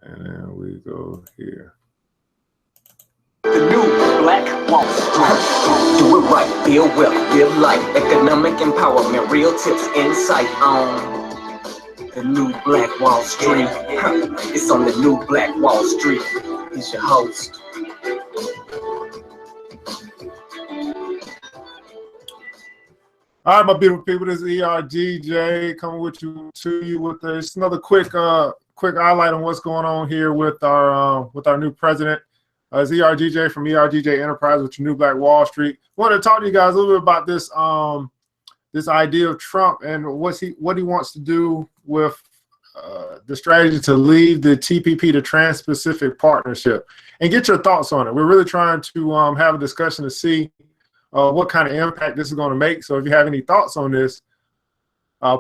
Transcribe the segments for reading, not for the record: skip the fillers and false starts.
And then we go here. The new Black Wall Street. Do it right, build wealth, live life, economic empowerment, real tips, insight on the new Black Wall Street. It's on the new Black Wall Street. He's your host. All right, my beautiful people, this is ERGJ coming with you with this another quick highlight on what's going on here with our new president. It's ERGJ from ERGJ Enterprise with your new Black Wall Street. I wanted to talk to you guys a little bit about this this idea of Trump and what he wants to do with the strategy to leave the TPP, the Trans-Pacific Partnership, and get your thoughts on it. We're really trying to have a discussion to see what kind of impact this is going to make. So if you have any thoughts on this,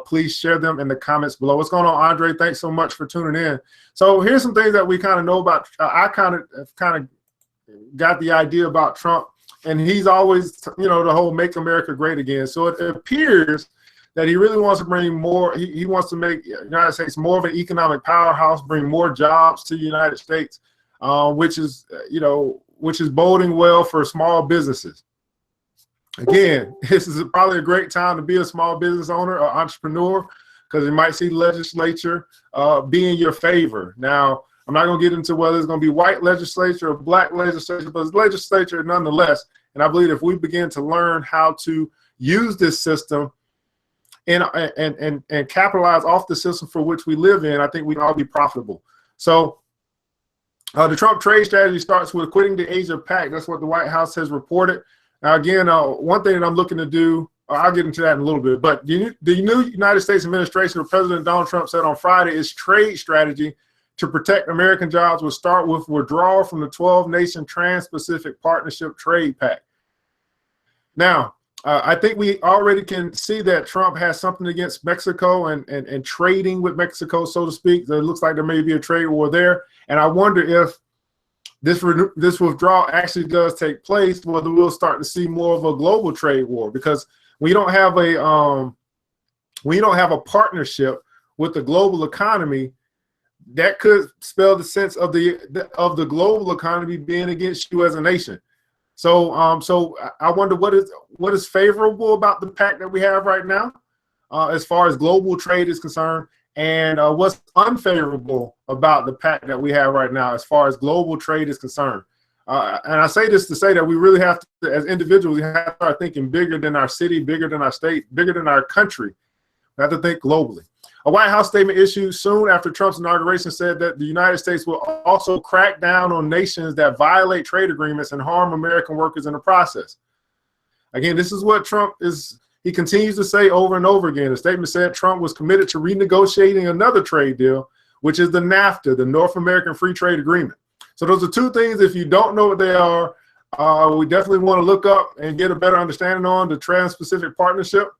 please share them in the comments below. What's going on, Andre? Thanks so much for tuning in. So here's some things that we kind of know about. I kind of got the idea about Trump, and he's always, the whole "Make America Great Again." So it appears that he really wants to bring more. He wants to make the United States more of an economic powerhouse, bring more jobs to the United States, which is boding well for small businesses. Again, this is probably a great time to be a small business owner or entrepreneur, because you might see legislature be in your favor. Now, I'm not going to get into whether it's going to be white legislature or black legislature, but it's legislature nonetheless. And I believe if we begin to learn how to use this system and capitalize off the system for which we live in, I think we can all be profitable. So the Trump trade strategy starts with quitting the Asia Pact. That's what the White House has reported. Now, again, one thing that I'm looking to do, I'll get into that in a little bit, but the new United States administration of President Donald Trump said on Friday its trade strategy to protect American jobs will start with withdrawal from the 12-nation Trans-Pacific Partnership Trade Pact. Now, I think we already can see that Trump has something against Mexico and trading with Mexico, so to speak. It looks like there may be a trade war there, and I wonder if this withdrawal actually does take place, whether we'll start to see more of a global trade war, because we don't have a partnership with the global economy. That could spell the sense of the global economy being against you as a nation. So so I wonder what is favorable about the pact that we have right now, as far as global trade is concerned, and what's unfavorable about the pact that we have right now as far as global trade is concerned. And I say this to say that we really have to, as individuals, we have to start thinking bigger than our city, bigger than our state, bigger than our country. We have to think globally. A White House statement issued soon after Trump's inauguration said that the United States will also crack down on nations that violate trade agreements and harm American workers in the process. Again, this is what Trump is. He continues to say over and over again. The statement said Trump was committed to renegotiating another trade deal, which is the NAFTA, the North American Free Trade Agreement. So those are two things. If you don't know what they are, we definitely want to look up and get a better understanding on the Trans-Pacific Partnership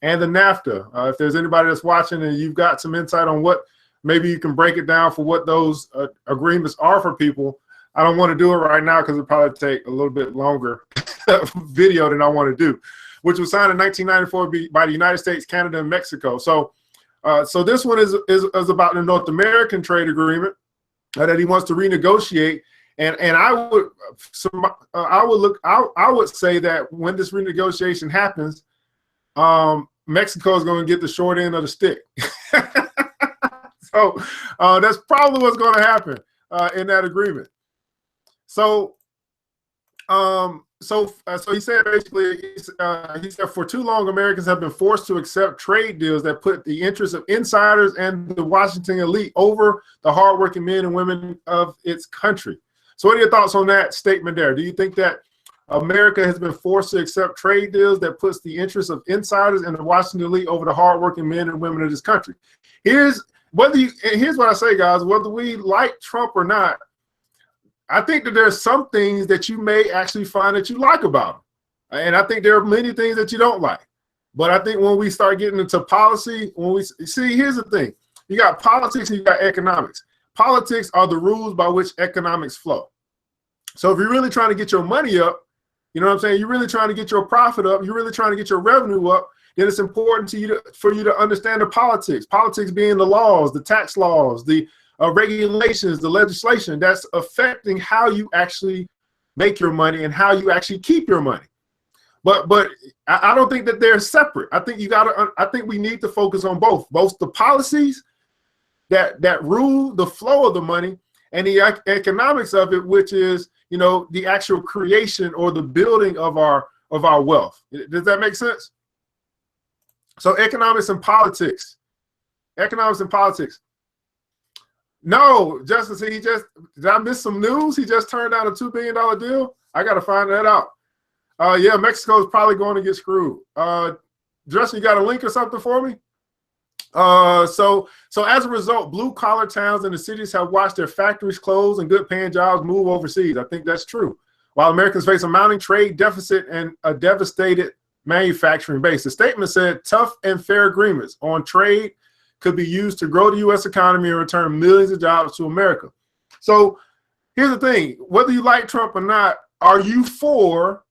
and the NAFTA. If there's anybody that's watching and you've got some insight on what, maybe you can break it down for what those agreements are for people. I don't want to do it right now because it'll probably take a little bit longer video than I want to do, which was signed in 1994 by the United States, Canada, and Mexico. So so this one is about the North American trade agreement that he wants to renegotiate. And I would say that when this renegotiation happens, Mexico is going to get the short end of the stick. So that's probably what's going to happen in that agreement. So so he said basically, he said for too long, Americans have been forced to accept trade deals that put the interests of insiders and the Washington elite over the hardworking men and women of its country. So what are your thoughts on that statement there? Do you think that America has been forced to accept trade deals that puts the interests of insiders and the Washington elite over the hardworking men and women of this country? Here's what I say, guys, whether we like Trump or not, I think that there's some things that you may actually find that you like about him. And I think there are many things that you don't like. But I think when we start getting into policy, when we see, here's the thing. You got politics and you got economics. Politics are the rules by which economics flow. So if you're really trying to get your money up, you know what I'm saying? You're really trying to get your profit up. You're really trying to get your revenue up. Then it's important for you to understand the politics. Politics being the laws, the tax laws, the regulations, the legislation that's affecting how you actually make your money and how you actually keep your money. But I don't think that they're separate. I think I think we need to focus on both the policies that rule the flow of the money and the economics of it, which is, you know, the actual creation or the building of our wealth. Does that make sense? So economics and politics. Economics and politics. No, Justice, did I miss some news? He just turned down a $2 billion deal? I got to find that out. Yeah, Mexico is probably going to get screwed. Justin, you got a link or something for me? So as a result, blue collar towns and the cities have watched their factories close and good paying jobs move overseas. I think that's true. While Americans face a mounting trade deficit and a devastated manufacturing base. The statement said tough and fair agreements on trade could be used to grow the U.S. economy and return millions of jobs to America. So here's the thing, whether you like Trump or not, are you for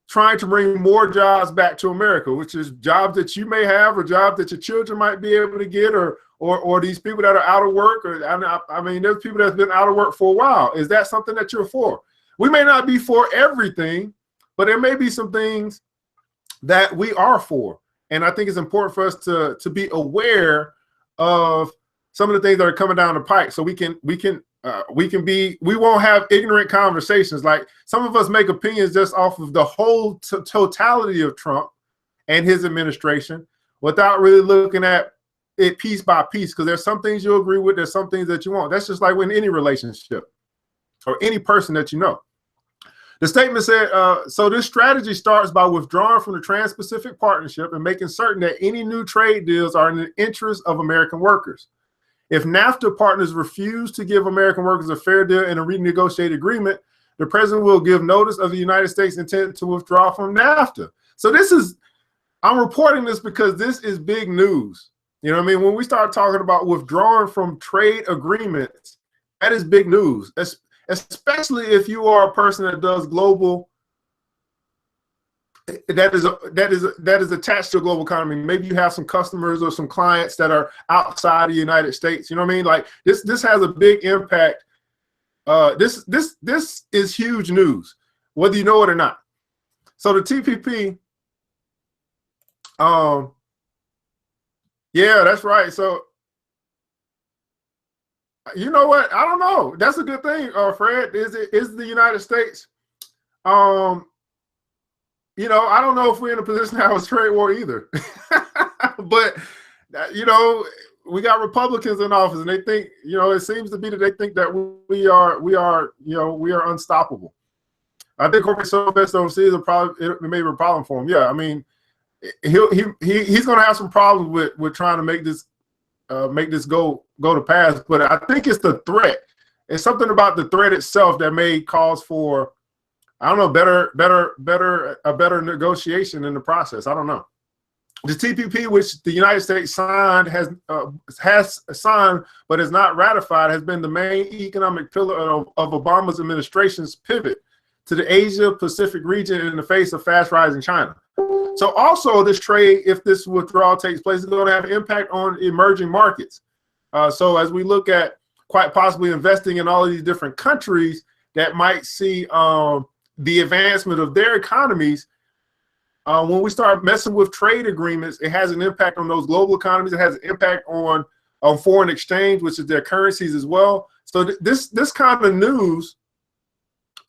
trying to bring more jobs back to America, which is jobs that you may have or jobs that your children might be able to get, or these people that are out of work, or I mean, there's people that's been out of work for a while. Is that something that you're for? We may not be for everything, but there may be some things that we are for. And I think it's important for us to be aware of some of the things that are coming down the pike, so we won't have ignorant conversations. Like, some of us make opinions just off of the whole totality of Trump and his administration without really looking at it piece by piece, because there's some things you'll agree with, there's some things that you won't. That's just like with any relationship or any person that you know. The statement said, so this strategy starts by withdrawing from the Trans-Pacific Partnership and making certain that any new trade deals are in the interest of American workers. If NAFTA partners refuse to give American workers a fair deal in a renegotiated agreement, the president will give notice of the United States' intent to withdraw from NAFTA. So I'm reporting this because this is big news. You know what I mean? When we start talking about withdrawing from trade agreements, that is big news, especially if you are a person that does global, that is attached to a global economy. Maybe you have some customers or some clients that are outside the United States. You know what I mean? Like, this has a big impact. This is huge news, whether you know it or not. So the TPP, yeah, that's right. So, you know what? I don't know. That's a good thing, Fred. Is the United States, you know, I don't know if we're in a position to have a trade war either. But, you know, we got Republicans in office, and they think, you know, it seems to be that they think that we are unstoppable. I think corporate so-invest overseas it may be a problem for him. Yeah, I mean, he's going to have some problems with trying to make this go to pass. But I think it's the threat. It's something about the threat itself that may cause for, I don't know, a better negotiation in the process. I don't know. The TPP, which the United States signed, has signed but has not ratified, has been the main economic pillar of Obama's administration's pivot to the Asia-Pacific region in the face of fast-rising China. So also this trade, if this withdrawal takes place, is going to have an impact on emerging markets. So as we look at quite possibly investing in all of these different countries that might see the advancement of their economies, when we start messing with trade agreements, it has an impact on those global economies. It has an impact on foreign exchange, which is their currencies as well. So this kind of news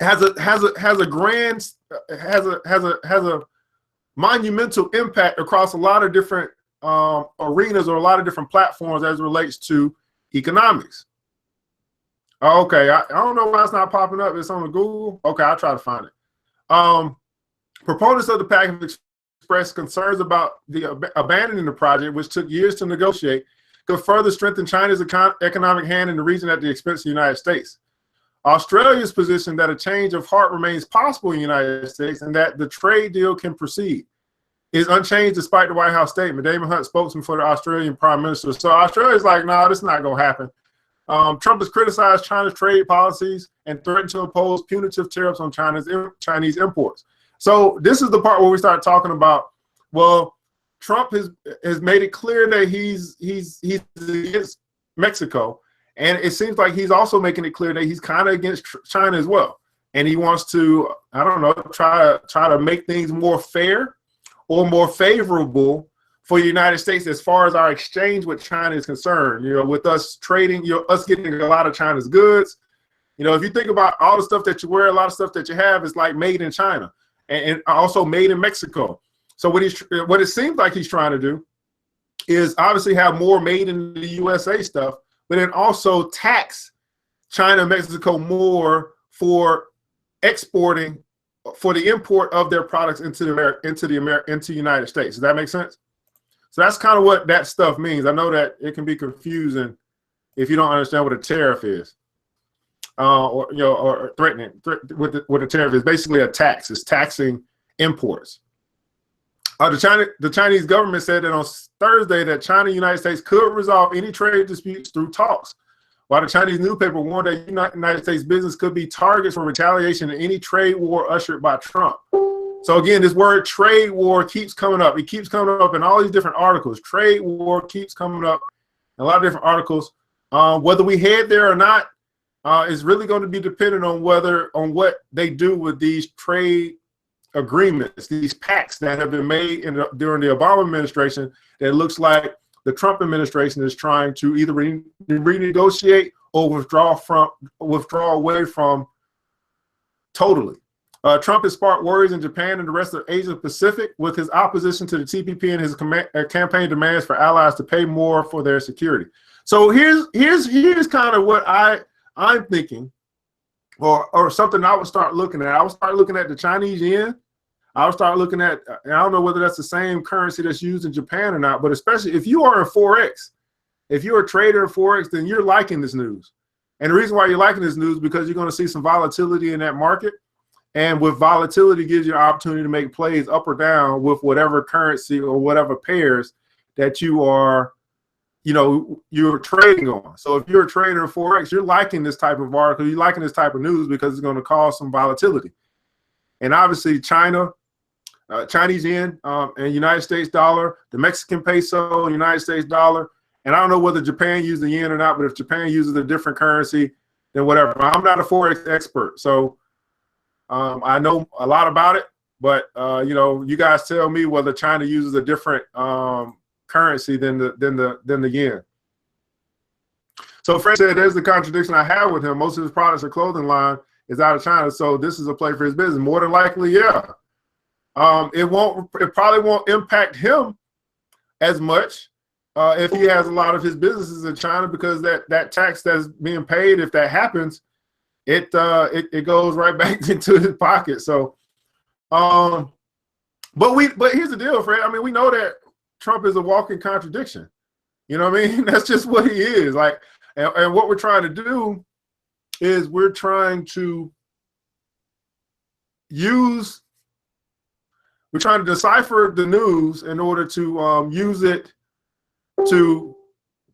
has a monumental impact across a lot of different arenas or a lot of different platforms as it relates to economics. Okay, I don't know why it's not popping up. It's on the Google. Okay, I'll try to find it. Proponents of the package expressed concerns about the abandoning the project, which took years to negotiate, could further strengthen China's economic hand in the region at the expense of the United States. Australia's position that a change of heart remains possible in the United States and that the trade deal can proceed is unchanged despite the White House statement. Damon Hunt, spokesman for the Australian Prime Minister. So Australia's like, no, this is not going to happen. Trump has criticized China's trade policies and threatened to impose punitive tariffs on Chinese imports. So this is the part where we start talking about, well, Trump has made it clear that he's against Mexico. And it seems like he's also making it clear that he's kind of against China as well. And he wants to, I don't know, try to make things more fair or more favorable for the United States as far as our exchange with China is concerned. You know, with us trading, us getting a lot of China's goods. You know, if you think about all the stuff that you wear, a lot of stuff that you have is like made in China and also made in Mexico. So what it seems like he's trying to do is obviously have more made in the USA stuff, but then also tax China and Mexico more for exporting, for the import of their products into the United States. Does that make sense? So that's kind of what that stuff means. I know that it can be confusing if you don't understand what a tariff is, or threatening what a tariff is. Basically, a tax. It's taxing imports. The Chinese government said that on Thursday that China and the United States could resolve any trade disputes through talks, while the Chinese newspaper warned that United States business could be targets for retaliation in any trade war ushered by Trump. So again, this word trade war keeps coming up. It keeps coming up in all these different articles. Trade war keeps coming up in a lot of different articles. Whether we head there or not is really going to be dependent on what they do with these trade agreements, these pacts that have been made during the Obama administration. That looks like the Trump administration is trying to either renegotiate or withdraw away from totally. Trump has sparked worries in Japan and the rest of Asia Pacific with his opposition to the TPP and his campaign demands for allies to pay more for their security. So here's kind of what I'm thinking, or something I would start looking at. I would start looking at the Chinese yen. I would start looking at, and I don't know whether that's the same currency that's used in Japan or not, but especially if you are in Forex, if you're a trader in Forex, then you're liking this news. And the reason why you're liking this news is because you're going to see some volatility in that market. And with volatility gives you an opportunity to make plays up or down with whatever currency or whatever pairs that you're trading on. So if you're a trader in Forex, you're liking this type of article, you're liking this type of news because it's going to cause some volatility. And obviously China, Chinese yen, and United States dollar, the Mexican peso, United States dollar. And I don't know whether Japan uses the yen or not, but if Japan uses a different currency, then whatever. I'm not a Forex expert, so I know a lot about it, but you guys tell me whether China uses a different currency than the yen. So Fred said, "There's the contradiction I have with him. Most of his products or clothing line is out of China, so this is a play for his business." More than likely, yeah. It probably won't impact him as much if he has a lot of his businesses in China, because that tax that's being paid, if that happens, it goes right back into his pocket. So, but here's the deal, Fred. I mean, we know that Trump is a walking contradiction. You know what I mean? That's just what he is. Like, and what we're trying to do is we're trying to decipher the news in order to use it to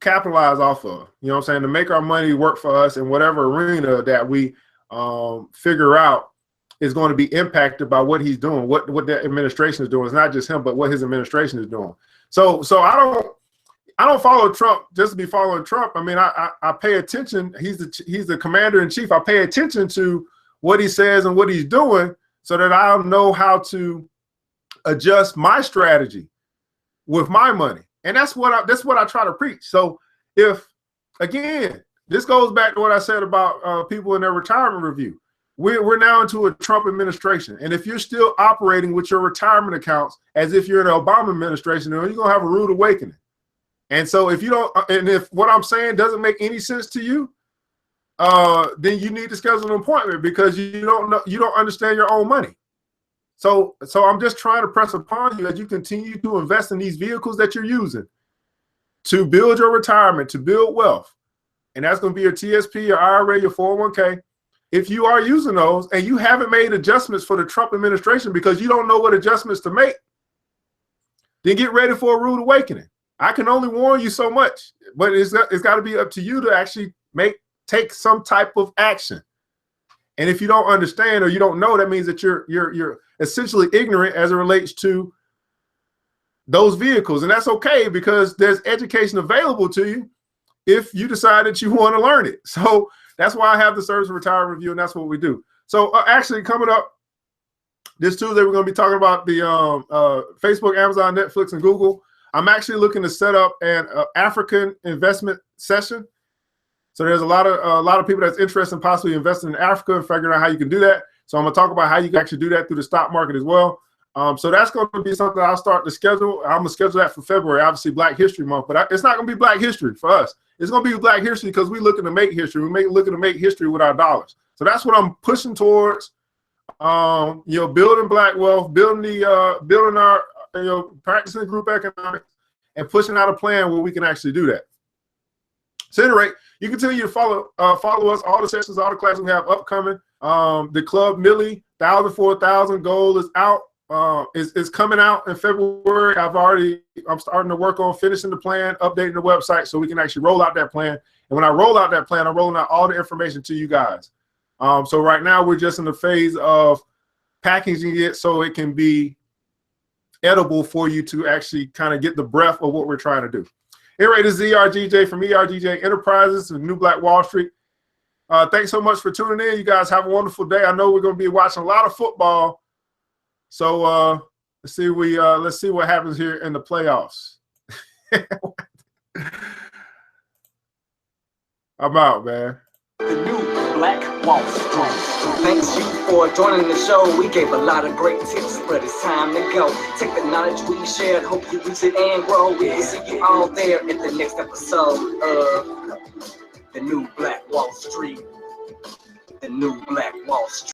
capitalize off of, you know what I'm saying, to make our money work for us in whatever arena that we figure out is going to be impacted by what he's doing, what the administration is doing. It's not just him, but what his administration is doing. So I don't follow Trump just to be following Trump. I mean, I pay attention. He's the commander in chief. I pay attention to what he says and what he's doing so that I'll know how to adjust my strategy with my money. And that's what I try to preach. So if, again, this goes back to what I said about people in their retirement review. We're now into a Trump administration. And if you're still operating with your retirement accounts as if you're in an Obama administration, then you're going to have a rude awakening. And so if you don't, and if what I'm saying doesn't make any sense to you, then you need to schedule an appointment, because you don't understand your own money. So I'm just trying to press upon you as you continue to invest in these vehicles that you're using to build your retirement, to build wealth. And that's going to be your TSP, your IRA, your 401k. If you are using those and you haven't made adjustments for the Trump administration because you don't know what adjustments to make, then get ready for a rude awakening. I can only warn you so much, but it's got to be up to you to actually take some type of action. And if you don't understand or you don't know, that means that you're essentially ignorant as it relates to those vehicles. And that's okay, because there's education available to you if you decide that you want to learn it. So that's why I have the Service Retirement Review, and that's what we do. So actually coming up this Tuesday, we're going to be talking about the Facebook, Amazon, Netflix, and Google. I'm actually looking to set up an African investment session. So there's a lot of people that's interested in possibly investing in Africa and figuring out how you can do that. So I'm going to talk about how you can actually do that through the stock market as well. So that's going to be something I'll start to schedule. I'm going to schedule that for February, obviously Black History Month, but it's not going to be Black History for us. It's going to be Black History because we're looking to make history. We're looking to make history with our dollars. So that's what I'm pushing towards. Building Black wealth, building our, practicing group economics, and pushing out a plan where we can actually do that. So at any rate, you continue to follow us, all the sessions, all the classes we have upcoming. The Club Millie 1,000 for 1,000 goal is out. Is coming out in February. I'm starting to work on finishing the plan, updating the website so we can actually roll out that plan. And when I roll out that plan, I'm rolling out all the information to you guys. So right now we're just in the phase of packaging it so it can be edible for you to actually kind of get the breadth of what we're trying to do. Anyway, this is ERGJ from ERGJ Enterprises and New Black Wall Street. Thanks so much for tuning in. You guys have a wonderful day. I know we're going to be watching a lot of football. So let's see what happens here in the playoffs. I'm out, man. The New Black Wall Street. Thanks you for joining the show. We gave a lot of great tips, but it's time to go. Take the knowledge we shared, hope you use it and grow. We'll see you all there at the next episode of The New Black Wall Street. The New Black Wall Street.